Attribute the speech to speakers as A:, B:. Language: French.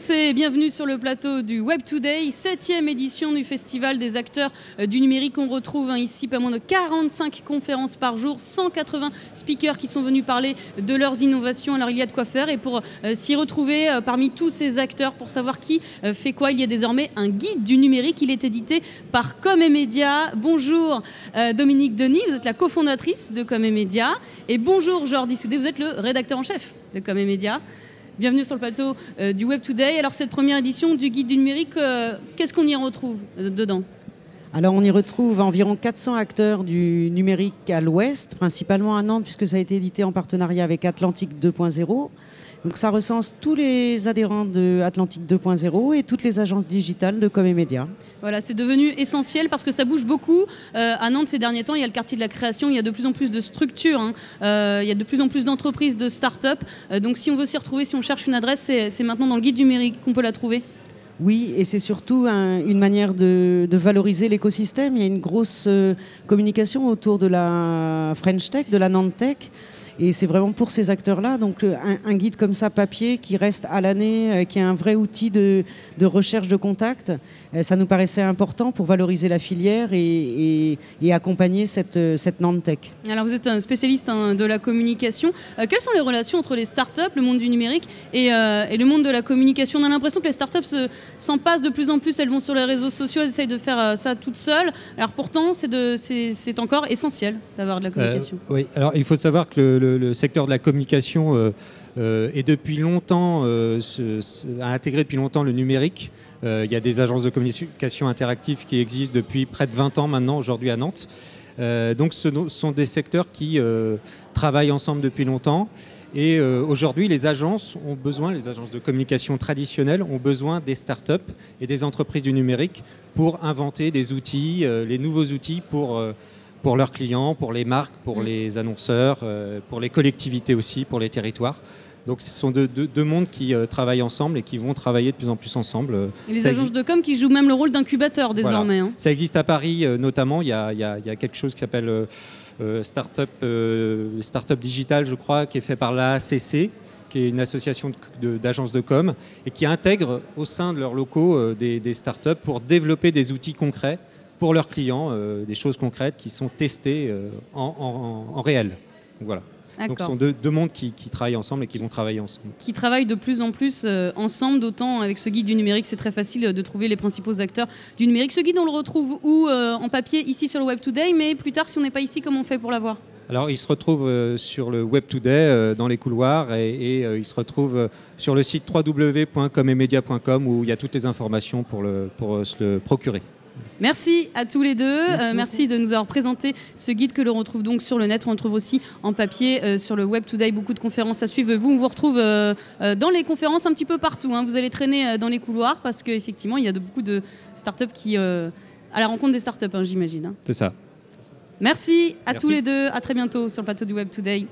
A: tous et bienvenue sur le plateau du Web Today, 7e édition du Festival des acteurs du numérique. On retrouve ici pas moins de 45 conférences par jour, 180 speakers qui sont venus parler de leurs innovations. Alors il y a de quoi faire et pour s'y retrouver parmi tous ces acteurs, pour savoir qui fait quoi, il y a désormais un guide du numérique. Il est édité par Com&Media. Bonjour Dominique Denis, vous êtes la cofondatrice de Com&Media. Et bonjour Jordi Soudé, vous êtes le rédacteur en chef de Com&Media. Bienvenue sur le plateau du Web Today. Alors cette première édition du Guide du numérique, qu'est-ce qu'on y retrouve dedans ?
B: Alors on y retrouve environ 400 acteurs du numérique à l'ouest, principalement à Nantes puisque ça a été édité en partenariat avec Atlantique 2.0. Donc ça recense tous les adhérents de Atlantique 2.0 et toutes les agences digitales de Com&Media.
A: Voilà, c'est devenu essentiel parce que ça bouge beaucoup. À Nantes ces derniers temps, il y a le quartier de la création, il y a de plus en plus de structures, il y a de plus en plus d'entreprises, de start-up. Donc si on veut s'y retrouver, si on cherche une adresse, c'est maintenant dans le Guide du numérique qu'on peut la trouver.
B: Oui, et c'est surtout une manière de valoriser l'écosystème. Il y a une grosse communication autour de la French Tech, de la Nantes Tech. Et c'est vraiment pour ces acteurs-là. Donc un guide comme ça, papier, qui reste à l'année, qui est un vrai outil de recherche de contact, ça nous paraissait important pour valoriser la filière et accompagner cette Nantes Tech.
A: Alors vous êtes un spécialiste de la communication. Quelles sont les relations entre les startups, le monde du numérique et le monde de la communication ? On a l'impression que les startups s'en passent de plus en plus. Elles vont sur les réseaux sociaux, elles essayent de faire ça toutes seules. Alors pourtant, c'est encore essentiel d'avoir de la communication.
C: Oui, alors il faut savoir que le secteur de la communication est depuis longtemps, a intégré depuis longtemps le numérique. Il y a des agences de communication interactives qui existent depuis près de 20 ans maintenant, aujourd'hui à Nantes. Donc ce sont des secteurs qui travaillent ensemble depuis longtemps. Et aujourd'hui, les agences de communication traditionnelles ont besoin des startups et des entreprises du numérique pour inventer des outils, les nouveaux outils pour leurs clients, pour les marques, pour les annonceurs, pour les collectivités aussi, pour les territoires. Donc ce sont deux mondes qui travaillent ensemble et qui vont travailler de plus en plus ensemble.
A: Et les agences de com qui jouent même le rôle d'incubateur désormais.
C: Voilà. Ça existe à Paris notamment, il y a quelque chose qui s'appelle Startup Digital, je crois, qui est fait par l'AACC, qui est une association d'agences de com, et qui intègre au sein de leurs locaux des startups pour développer des outils concrets pour leurs clients, des choses concrètes qui sont testées en réel. Donc, voilà. Donc ce sont deux mondes qui travaillent ensemble et qui vont travailler ensemble.
A: Qui travaillent de plus en plus ensemble, d'autant avec ce guide du numérique, c'est très facile de trouver les principaux acteurs du numérique. Ce guide, on le retrouve où en papier, ici sur le Web Today, mais plus tard, si on n'est pas ici, comment on fait pour l'avoir ? Alors,
C: il se retrouve sur le Web Today, dans les couloirs, et il se retrouve sur le site www.com&media.com où il y a toutes les informations pour se le procurer.
A: Merci à tous les deux. Merci de nous avoir présenté ce guide que l'on retrouve donc sur le net. On le trouve aussi en papier sur le Web Today. Beaucoup de conférences à suivre. On vous retrouve dans les conférences un petit peu partout. Vous allez traîner dans les couloirs parce qu'effectivement, il y a beaucoup de startups qui... à la rencontre des startups, j'imagine.
C: C'est ça.
A: Merci à tous les deux. À très bientôt sur le plateau du Web Today.